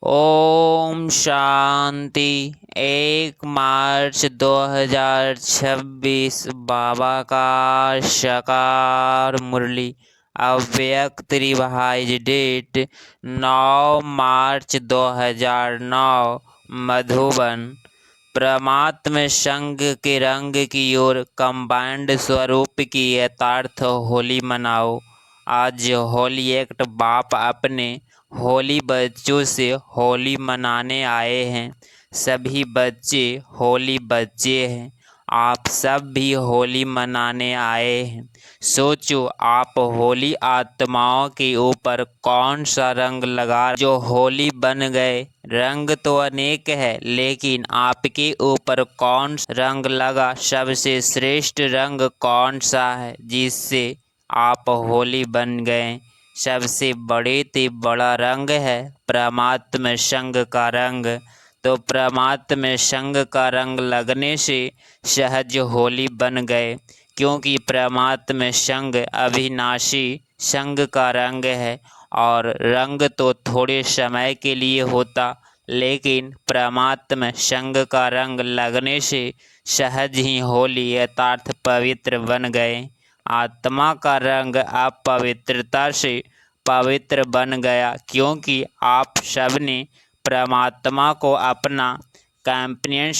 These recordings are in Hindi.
ओम शांति। 1 मार्च 2026 बाबा का साकार मुरली। अव्यक्त रिवाइज डेट 9 मार्च 2009 मधुबन। परमात्म संघ के रंग की ओर कंबाइंड स्वरूप की यथार्थ होली मनाओ। आज होली एक्ट बाप अपने होली बच्चों से होली मनाने आए हैं। सभी बच्चे होली बच्चे हैं। आप सब भी होली मनाने आए हैं। सोचो आप होली आत्माओं के ऊपर कौन सा रंग लगा जो होली बन गए। रंग तो अनेक है, लेकिन आपके ऊपर कौन सा रंग लगा? सबसे श्रेष्ठ रंग कौन सा है जिससे आप होली बन गए? सबसे बड़े ते बड़ा रंग है परमात्म संघ का रंग। तो परमात्म संघ का रंग लगने से सहज होली बन गए, क्योंकि परमात्म संघ अविनाशी संघ का रंग है। और रंग तो थोड़े समय के लिए होता, लेकिन परमात्म संघ का रंग लगने से सहज ही होली यथार्थ पवित्र बन गए। आत्मा का रंग अपवित्रता से पवित्र बन गया, क्योंकि आप सबने परमात्मा को अपना कंपनी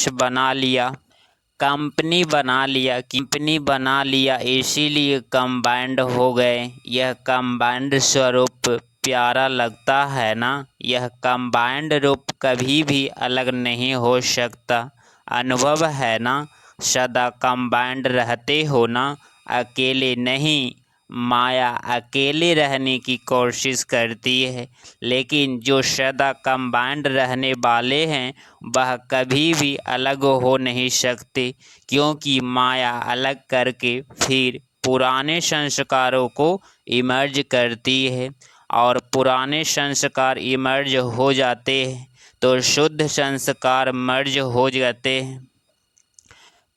बना लिया, इसीलिए कंबाइंड हो गए। यह कंबाइंड स्वरूप प्यारा लगता है ना? यह कंबाइंड रूप कभी भी अलग नहीं हो सकता। अनुभव है ना? सदा कंबाइंड रहते हो ना, अकेले नहीं। माया अकेले रहने की कोशिश करती है, लेकिन जो सदा कंबाइंड रहने वाले हैं वह कभी भी अलग हो नहीं सकते, क्योंकि माया अलग करके फिर पुराने संस्कारों को इमर्ज करती है। और पुराने संस्कार इमर्ज हो जाते हैं तो शुद्ध संस्कार मर्ज हो जाते हैं।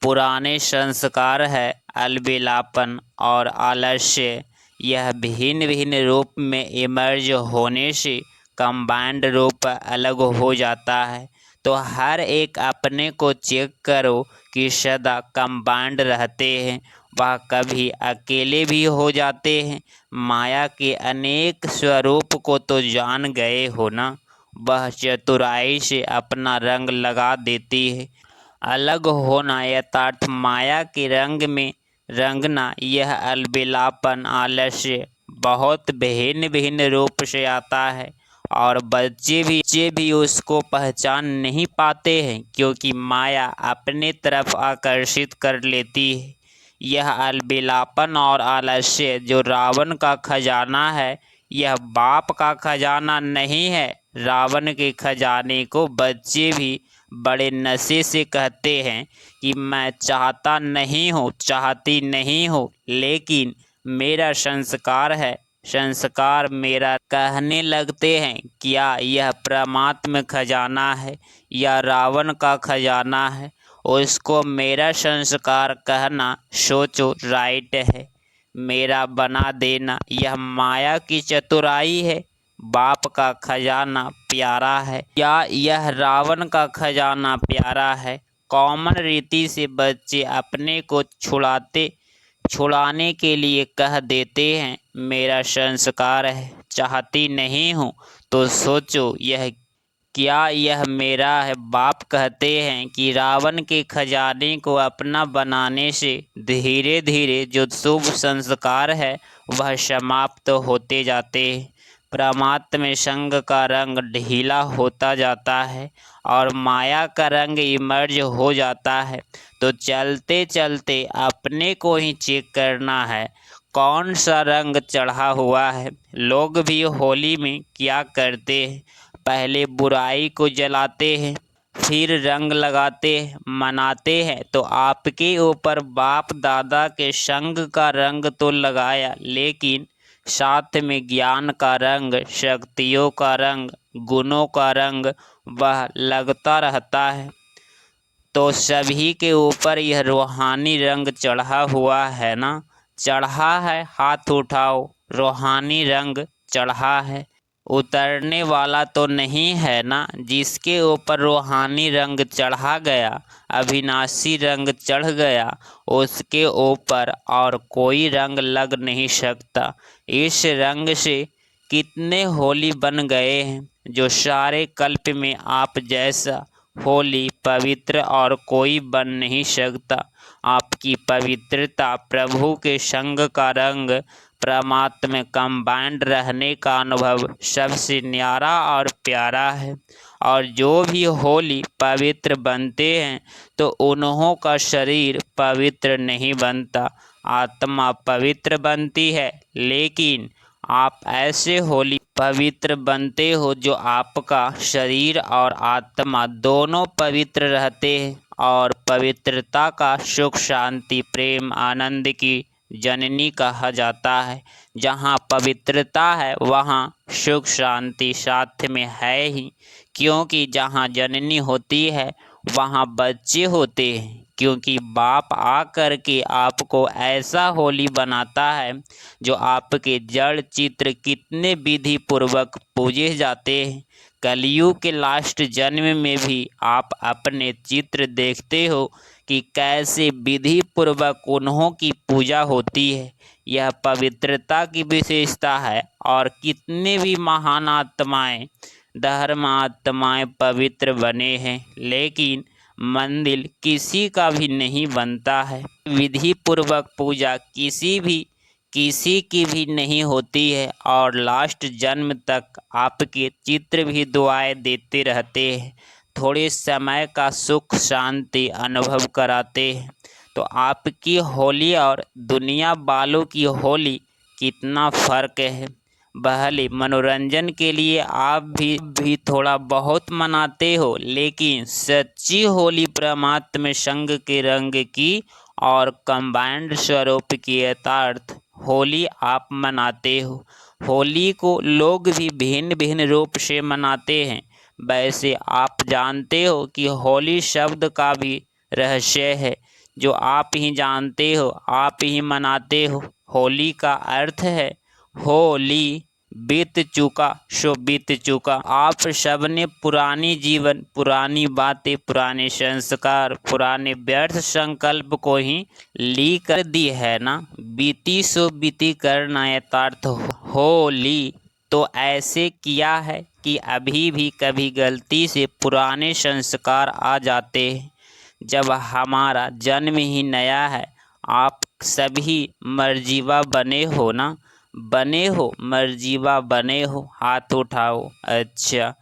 पुराने संस्कार है अलबेलापन और आलस्य। यह भिन्न भिन्न रूप में इमर्ज होने से कंबाइंड रूप अलग हो जाता है। तो हर एक अपने को चेक करो कि सदा कंबाइंड रहते हैं, वह कभी अकेले भी हो जाते हैं। माया के अनेक स्वरूप को तो जान गए हो ना, वह चतुराई से अपना रंग लगा देती है। अलग होना यथार्थ माया के रंग में रंगना, यह अलबेलापन आलस्य बहुत भिन्न भिन्न रूप से आता है। और बच्चे भी उसको पहचान नहीं पाते हैं, क्योंकि माया अपने तरफ आकर्षित कर लेती है। यह अलबेलापन और आलस्य जो रावण का खजाना है, यह बाप का खजाना नहीं है। रावण के खजाने को बच्चे भी बड़े नशे से कहते हैं कि मैं चाहती नहीं हूँ, लेकिन मेरा संस्कार है, संस्कार मेरा। कहने लगते हैं क्या यह परमात्म खजाना है या रावण का खजाना है? उसको मेरा संस्कार कहना सोचो राइट है। मेरा बना देना, यह माया की चतुराई है। बाप का खजाना प्यारा है या यह रावण का खजाना प्यारा है? कॉमन रीति से बच्चे अपने को छुड़ाने के लिए कह देते हैं मेरा संस्कार है, चाहती नहीं हूँ। तो सोचो क्या यह मेरा है? बाप कहते हैं कि रावण के खजाने को अपना बनाने से धीरे धीरे जो शुभ संस्कार है वह समाप्त होते जाते हैं। परमात्म संघ का रंग ढीला होता जाता है और माया का रंग इमर्ज हो जाता है। तो चलते चलते अपने को ही चेक करना है कौन सा रंग चढ़ा हुआ है। लोग भी होली में क्या करते हैं, पहले बुराई को जलाते हैं, फिर रंग लगाते मनाते हैं। तो आपके ऊपर बाप दादा के संग का रंग तो लगाया, लेकिन साथ में ज्ञान का रंग, शक्तियों का रंग, गुणों का रंग वह लगता रहता है। तो सभी के ऊपर यह रूहानी रंग चढ़ा हुआ है ना? चढ़ा है, हाथ उठाओ। रूहानी रंग चढ़ा है, उतरने वाला तो नहीं है ना, जिसके ऊपर रूहानी रंग चढ़ा गया, अविनाशी रंग चढ़ गया, उसके ऊपर और कोई रंग लग नहीं सकता। इस रंग से कितने होली बन गए हैं, जो सारे कल्प में आप जैसा होली पवित्र और कोई बन नहीं सकता। आपकी पवित्रता, प्रभु के संग का रंग, परमात्मा कंबाइंड रहने का अनुभव सबसे न्यारा और प्यारा है। और जो भी होली पवित्र बनते हैं तो उन्हों का शरीर पवित्र नहीं बनता, आत्मा पवित्र बनती है। लेकिन आप ऐसे होली पवित्र बनते हो जो आपका शरीर और आत्मा दोनों पवित्र रहते हैं, और पवित्रता का सुख, शांति, प्रेम, आनंद की जननी कहा जाता है। जहाँ पवित्रता है वहाँ सुख शांति साथ में है ही, क्योंकि जहाँ जननी होती है वहाँ बच्चे होते हैं। क्योंकि बाप आकर के आपको ऐसा होली बनाता है जो आपके जड़ चित्र कितने विधि पूर्वक पूजे जाते हैं। कलयुग के लास्ट जन्म में भी आप अपने चित्र देखते हो कि कैसे विधि पूर्वक उन्हों की पूजा होती है। यह पवित्रता की विशेषता है। और कितने भी महान आत्माएं, धर्म आत्माएं पवित्र बने हैं, लेकिन मंदिर किसी का भी नहीं बनता है। विधि पूर्वक पूजा किसी की भी नहीं होती है। और लास्ट जन्म तक आपके चित्र भी दुआएं देते रहते हैं, थोड़े समय का सुख शांति अनुभव कराते हैं। तो आपकी होली और दुनिया वालों की होली कितना फ़र्क है। भले मनोरंजन के लिए आप भी थोड़ा बहुत मनाते हो, लेकिन सच्ची होली परमात्मा संग के रंग की और कंबाइंड स्वरूप की यथार्थ होली आप मनाते हो। होली को लोग भी भिन्न भिन्न रूप से मनाते हैं। वैसे आप जानते हो कि होली शब्द का भी रहस्य है, जो आप ही जानते हो, आप ही मनाते हो। होली का अर्थ है होली, बीत चुका सो बीत चुका। आप सब ने पुरानी जीवन, पुरानी बातें, पुराने संस्कार, पुराने व्यर्थ संकल्प को ही ली कर दी है ना। बीती सो बीती करना यथार्थ होली तो ऐसे किया है कि अभी भी कभी गलती से पुराने संस्कार आ जाते हैं। जब हमारा जन्म ही नया है, आप सभी मर्जीवा बने हो ना, बने हो, मर्जीवा बने हो, हाथ उठाओ। अच्छा,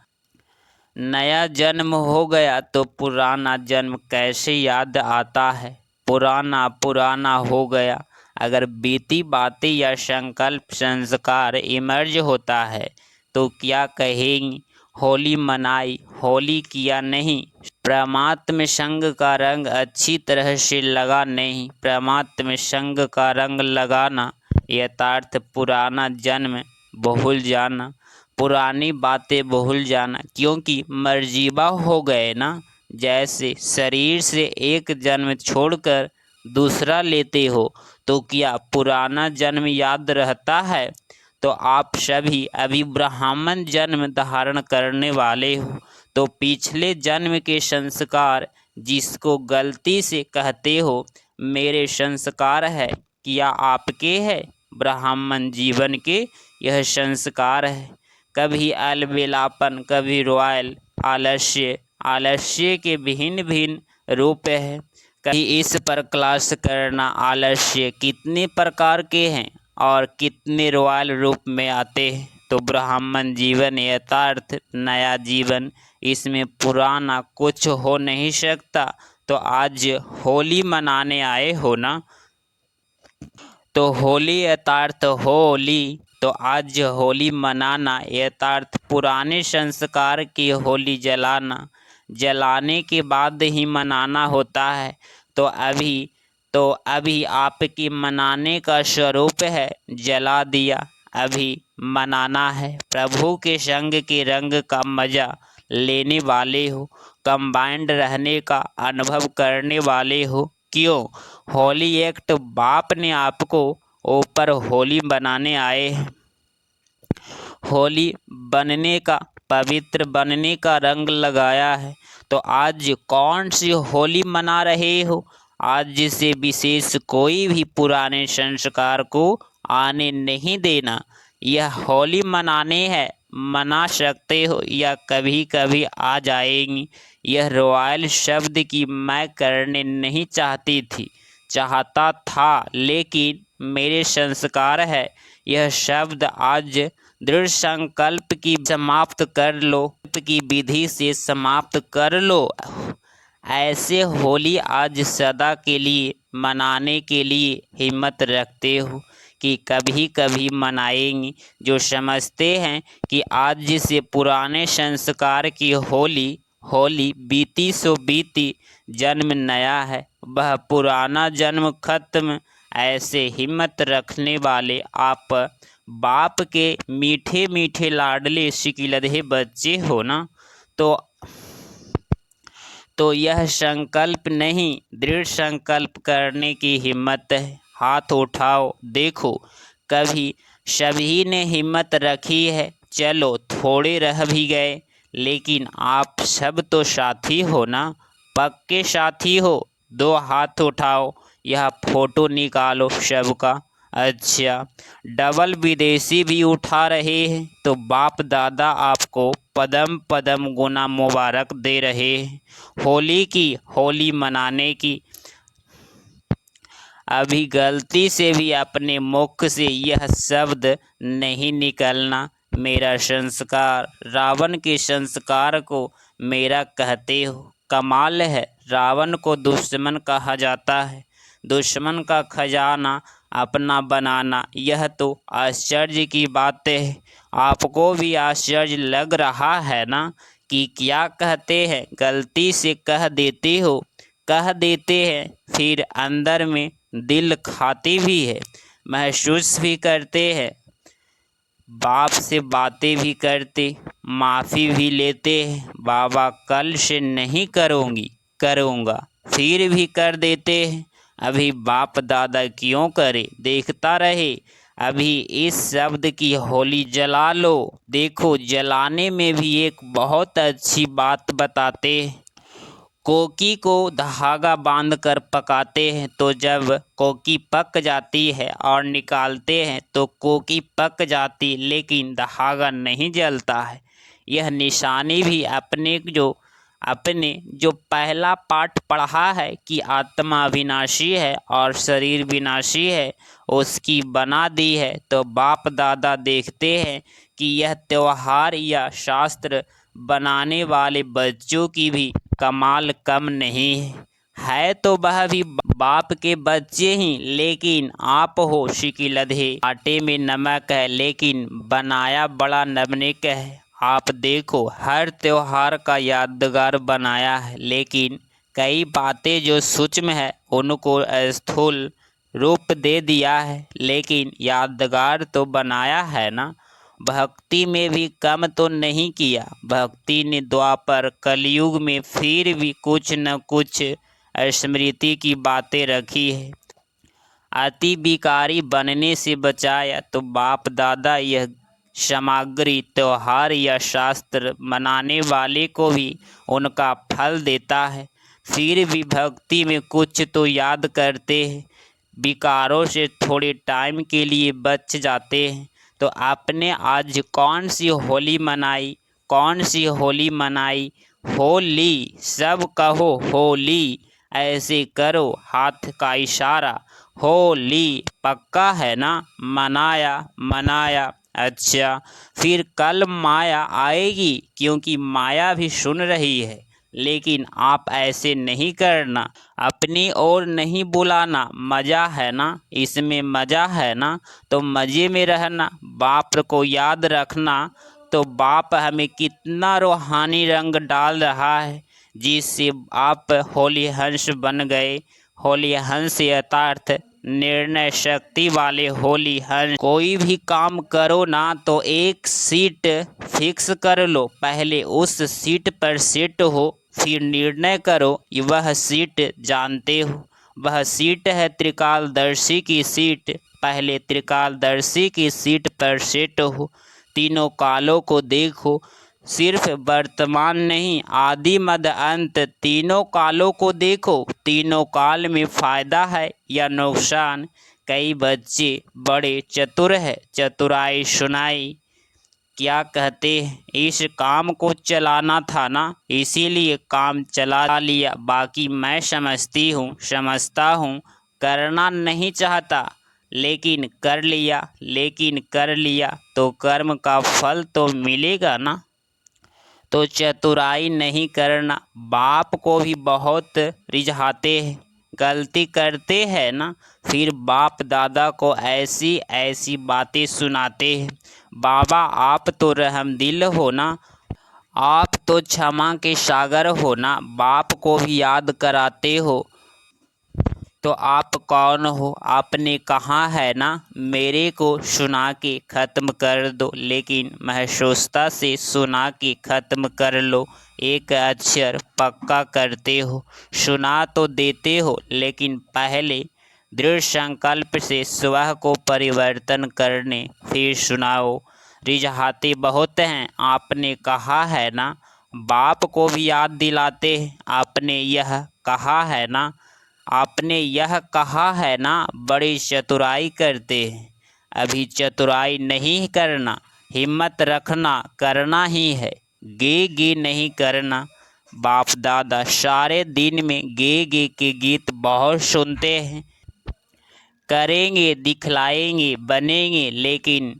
नया जन्म हो गया तो पुराना जन्म कैसे याद आता है। पुराना पुराना हो गया। अगर बीती बातें या संकल्प संस्कार इमर्ज होता है तो क्या कहेंगी, होली मनाई, होली किया नहीं, परमात्मा संग का रंग अच्छी तरह से लगा नहीं। परमात्मा संग का रंग लगाना यथार्थ पुराना जन्म भूल जाना, पुरानी बातें भूल जाना, क्योंकि मर्जीवा हो गए ना। जैसे शरीर से एक जन्म छोड़कर दूसरा लेते हो तो क्या पुराना जन्म याद रहता है। तो आप सभी अभी ब्राह्मण जन्म धारण करने वाले हो, तो पिछले जन्म के संस्कार जिसको गलती से कहते हो मेरे संस्कार है, क्या आपके है। ब्राह्मण जीवन के यह संस्कार है। कभी अलबेलापन, कभी रॉयल आलस्य, आलस्य के भिन्न भिन्न रूप है। कहीं इस पर क्लास करना आलस्य कितने प्रकार के हैं और कितने रॉयल रूप में आते हैं। तो ब्राह्मण जीवन यथार्थ नया जीवन, इसमें पुराना कुछ हो नहीं सकता। तो आज होली मनाने आए हो ना, तो होली यथार्थ होली, तो आज होली मनाना यथार्थ पुराने संस्कार की होली जलाना, जलाने के बाद ही मनाना होता है। तो अभी आपकी मनाने का स्वरूप है जला दिया, अभी मनाना है। प्रभु के संग के रंग का मज़ा लेने वाले हो, कंबाइंड रहने का अनुभव करने वाले हो। क्यों, होली एक्ट बाप ने आपको ऊपर होली बनाने आए हैं। होली बनने का, पवित्र बनने का रंग लगाया है। तो आज कौन सी होली मना रहे हो? आज से विशेष कोई भी पुराने संस्कार को आने नहीं देना। यह होली मनाने है, मना सकते हो या कभी कभी आ जाएंगी। यह रॉयल शब्द की मैं करने नहीं चाहता था, लेकिन मेरे संस्कार है। यह शब्द आज दृढ़ संकल्प की समाप्त कर लो, की विधि से समाप्त कर लो। ऐसे होली आज सदा के लिए मनाने के लिए हिम्मत रखते हो कि कभी कभी मनाएंगे, जो समझते हैं कि आज से पुराने संस्कार की होली बीती सो बीती, जन्म नया है, वह पुराना जन्म खत्म। ऐसे हिम्मत रखने वाले आप बाप के मीठे मीठे लाडले सिकिलधे बच्चे हो ना। तो यह संकल्प नहीं, दृढ़ संकल्प करने की हिम्मत है। हाथ उठाओ, देखो कभी सभी ने हिम्मत रखी है। चलो थोड़े रह भी गए, लेकिन आप सब तो साथी हो ना, पक्के साथी हो। 2 हाथ उठाओ, यह फोटो निकालो सबका। अच्छा, डबल विदेशी भी उठा रहे हैं, तो बाप दादा आपको पदम पदम गुना मुबारक दे रहे हैं होली मनाने की। अभी गलती से भी अपने मुख से यह शब्द नहीं निकलना। मेरा संस्कार, रावण के संस्कार को मेरा कहते हो। कमाल है, रावण को दुश्मन कहा जाता है, दुश्मन का खजाना अपना बनाना। यह तो आश्चर्य की बात है। आपको भी आश्चर्य लग रहा है ना कि क्या कहते हैं, गलती से कह देते हैं, फिर अंदर में दिल खाती भी है, महसूस भी करते हैं, बाप से बातें भी करते, माफ़ी भी लेते हैं। बाबा कल से नहीं करूँगा, फिर भी कर देते हैं। अभी बाप दादा क्यों करे, देखता रहे। अभी इस शब्द की होली जला लो। देखो, जलाने में भी एक बहुत अच्छी बात बताते हैं। कोकी को धागा बांधकर पकाते हैं, तो जब कोकी पक जाती है और निकालते हैं तो कोकी पक जाती, लेकिन धागा नहीं जलता है। यह निशानी भी अपने जो पहला पाठ पढ़ा है कि आत्मा विनाशी है और शरीर विनाशी है, उसकी बना दी है। तो बाप दादा देखते हैं कि यह त्योहार या शास्त्र बनाने वाले बच्चों की भी कमाल कम नहीं है। तो वह भी बाप के बच्चे ही, लेकिन आप हो सिकिलधे। आटे में नमक है, लेकिन बनाया बड़ा नमनीक है। आप देखो, हर त्योहार का यादगार बनाया है, लेकिन कई बातें जो सूक्ष्म है उनको स्थूल रूप दे दिया है, लेकिन यादगार तो बनाया है ना। भक्ति में भी कम तो नहीं किया। भक्ति ने द्वापर कलयुग में फिर भी कुछ न कुछ स्मृति की बातें रखी है। अति विकारी बनने से बचाया। तो बाप दादा यह सामग्री त्योहार या शास्त्र मनाने वाले को भी उनका फल देता है। फिर भी भक्ति में कुछ तो याद करते हैं, विकारों से थोड़े टाइम के लिए बच जाते हैं। तो आपने आज कौन सी होली मनाई? होली, सब कहो होली, ऐसे करो हाथ का इशारा। होली पक्का है ना? मनाया। अच्छा, फिर कल माया आएगी, क्योंकि माया भी सुन रही है, लेकिन आप ऐसे नहीं करना, अपनी ओर नहीं बुलाना। मज़ा है ना, इसमें मज़ा है ना, तो मज़े में रहना, बाप को याद रखना। तो बाप हमें कितना रूहानी रंग डाल रहा है, जिससे आप होली हंस बन गए। होली हंस यथार्थ निर्णय शक्ति वाले होली हंस। कोई भी काम करो ना तो एक सीट फिक्स कर लो, पहले उस सीट पर सेट हो, फिर निर्णय करो। वह सीट जानते हो, वह सीट है त्रिकालदर्शी की सीट। पहले त्रिकालदर्शी की सीट पर सेट हो, तीनों कालों को देखो, सिर्फ वर्तमान नहीं, आदि मध्य अंत तीनों कालों को देखो। तीनों काल में फायदा है या नुकसान। कई बच्चे बड़े चतुर है, चतुराई सुनाई। क्या कहते हैं, इस काम को चलाना था ना, इसीलिए काम चला लिया। बाकी मैं समझता हूँ, करना नहीं चाहता, लेकिन कर लिया तो कर्म का फल तो मिलेगा ना। तो चतुराई नहीं करना। बाप को भी बहुत रिझाते हैं, गलती करते हैं ना, फिर बाप दादा को ऐसी ऐसी बातें सुनाते हैं। बाबा आप तो रहमदिल हो ना, आप तो क्षमा के सागर हो ना, बाप को भी याद कराते हो। तो आप कौन हो, आपने कहा है ना मेरे को सुना के ख़त्म कर दो, लेकिन महसूसता से सुना के ख़त्म कर लो। एक अक्षर पक्का करते हो, सुना तो देते हो, लेकिन पहले दृढ़ संकल्प से स्वयं को परिवर्तन करने फिर सुनाओ। रिझाते बहुत हैं, आपने कहा है ना, बाप को भी याद दिलाते हैं। आपने यह कहा है ना, बड़ी चतुराई करते हैं। अभी चतुराई नहीं करना, हिम्मत रखना, करना ही है। गे नहीं करना। बाप दादा सारे दिन में गे के गीत बहुत सुनते हैं। करेंगे, दिखलाएंगे, बनेंगे, लेकिन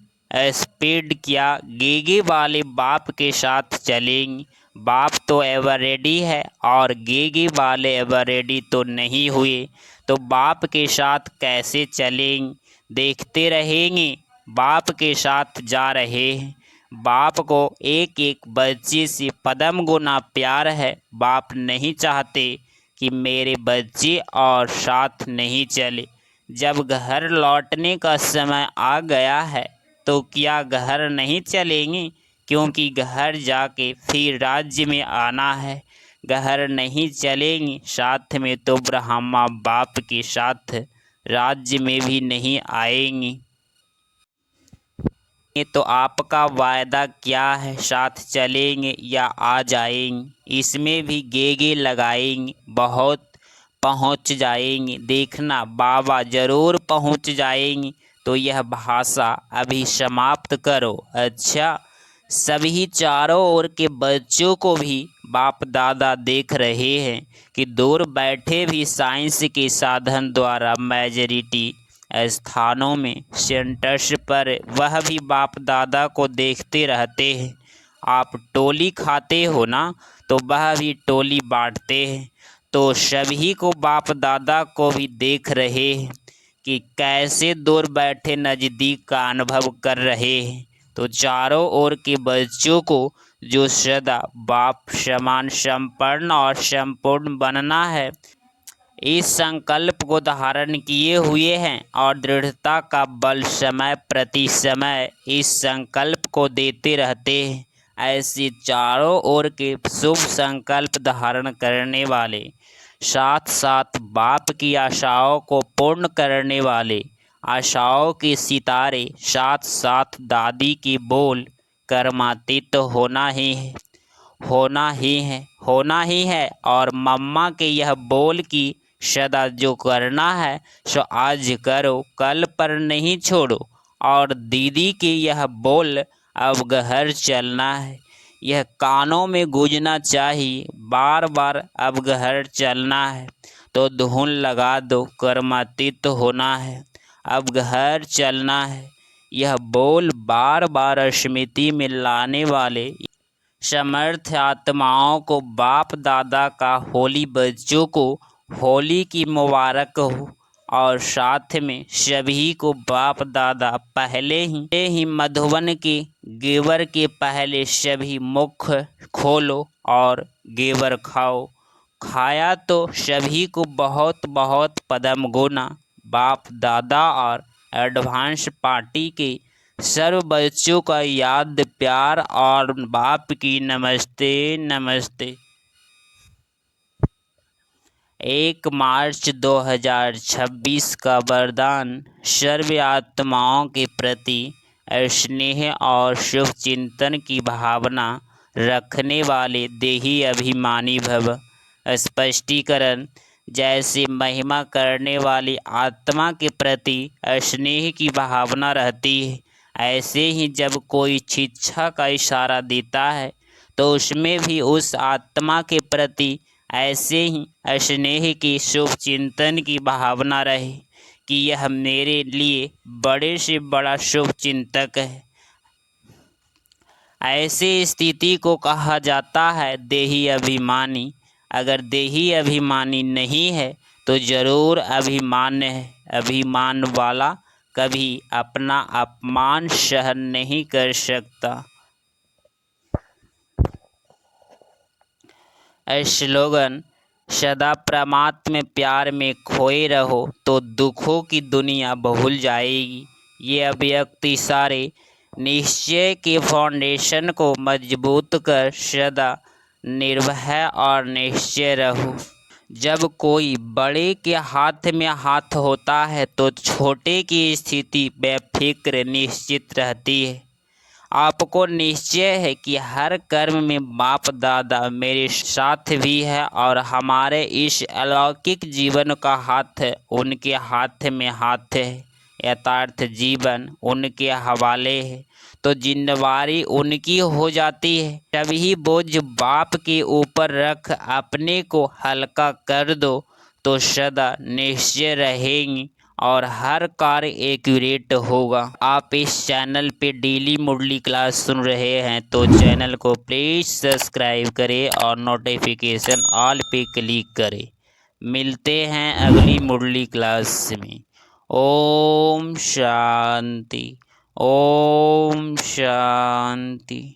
स्पीड क्या, गेगे वाले बाप के साथ चलेंगे। बाप तो एवर रेडी है और गेगे वाले एवर रेडी तो नहीं हुए, तो बाप के साथ कैसे चलेंगे। देखते रहेंगे, बाप के साथ जा रहे हैं। बाप को एक एक बच्चे से पदम गुना प्यार है। बाप नहीं चाहते कि मेरे बच्चे और साथ नहीं चले। जब घर लौटने का समय आ गया है, तो क्या घर नहीं चलेंगे, क्योंकि घर जाके फिर राज्य में आना है। घर नहीं चलेंगे साथ में तो ब्रह्मा बाप के साथ राज्य में भी नहीं आएंगे। तो आपका वायदा क्या है, साथ चलेंगे या आ जाएंगे। इसमें भी गेगे लगाएंगे, बहुत पहुंच जाएंगे। देखना बाबा ज़रूर पहुंच जाएंगे। तो यह भाषा अभी समाप्त करो। अच्छा, सभी चारों ओर के बच्चों को भी बाप दादा देख रहे हैं कि दूर बैठे भी साइंस के साधन द्वारा मेजॉरिटी स्थानों में सेंटर्स पर वह भी बाप दादा को देखते रहते हैं। आप टोली खाते हो ना, तो वह भी टोली बांटते हैं। तो सभी को बाप दादा को भी देख रहे हैं कि कैसे दूर बैठे नज़दीक का अनुभव कर रहे हैं। तो चारों ओर के बच्चों को जो सदा बाप समान संपन्न और संपूर्ण बनना है, इस संकल्प को धारण किए हुए हैं और दृढ़ता का बल समय प्रति समय इस संकल्प को देते रहते हैं। ऐसे चारों ओर के शुभ संकल्प धारण करने वाले, साथ साथ बाप की आशाओं को पूर्ण करने वाले, आशाओं के सितारे, साथ साथ दादी की बोल कर्मातीत होना ही है। और मम्मा के यह बोल की सदा जो करना है सो आज करो, कल पर नहीं छोड़ो। और दीदी के यह बोल अब घर चलना है, यह कानों में गूंजना चाहिए बार बार, अब घर चलना है। तो धुन लगा दो, कर्मातीत होना है, अब घर चलना है। यह बोल बार बार स्मृति में लाने वाले समर्थ आत्माओं को बाप दादा का होली बच्चों को होली की मुबारक हो। और साथ में सभी को बाप दादा पहले ही मधुबन के गेवर के पहले सभी मुख खोलो और गेवर खाओ। खाया तो सभी को बहुत बहुत पदम गुना। बाप दादा और एडवांस पार्टी के सर्व बच्चों का याद प्यार और बाप की नमस्ते नमस्ते। 1 मार्च 2026 का वरदान सर्व आत्माओं के प्रति स्नेह और शुभ चिंतन की भावना रखने वाले देही अभिमानी भव। स्पष्टीकरण: जैसे महिमा करने वाली आत्मा के प्रति स्नेह की भावना रहती है, ऐसे ही जब कोई शिक्षा का इशारा देता है तो उसमें भी उस आत्मा के प्रति ऐसे ही स्नेह की शुभ चिंतन की भावना रहे कि यह मेरे लिए बड़े से बड़ा शुभ चिंतक है। ऐसी स्थिति को कहा जाता है देही अभिमानी। अगर देही अभिमानी नहीं है तो जरूर अभिमान्य है। अभिमान वाला कभी अपना अपमान सहन नहीं कर सकता। स्लोगन: सदा परमात्म प्यार में खोए रहो तो दुखों की दुनिया भूल जाएगी। ये अभिव्यक्ति सारे निश्चय के फाउंडेशन को मजबूत कर सदा निर्भय और निश्चय रहो। जब कोई बड़े के हाथ में हाथ होता है तो छोटे की स्थिति बेफिक्र निश्चित रहती है। आपको निश्चय है कि हर कर्म में बाप दादा मेरे साथ भी है और हमारे इस अलौकिक जीवन का हाथ उनके हाथ में हाथ है। यथार्थ जीवन उनके हवाले है तो जिम्मेवारी उनकी हो जाती है। तभी बोझ बाप के ऊपर रख अपने को हल्का कर दो तो सदा निश्चय रहेंगी और हर कार्य एक्यूरेट होगा। आप इस चैनल पे डेली मुरली क्लास सुन रहे हैं तो चैनल को प्लीज़ सब्सक्राइब करें और नोटिफिकेशन ऑल पे क्लिक करें। मिलते हैं अगली मुरली क्लास में। ओम शांति, ओम शांति।